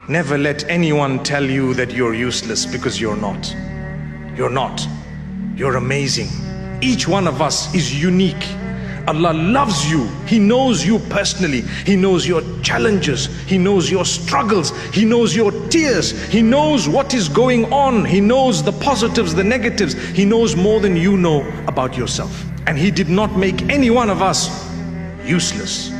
Never let anyone tell you that you're useless, because you're not. You're not. You're amazing. Each one of us is unique. Allah loves you. He knows you personally. He knows your challenges. He knows your struggles. He knows your tears. He knows what is going on. He knows the positives, the negatives. He knows more than you know about yourself. And He did not make any one of us useless.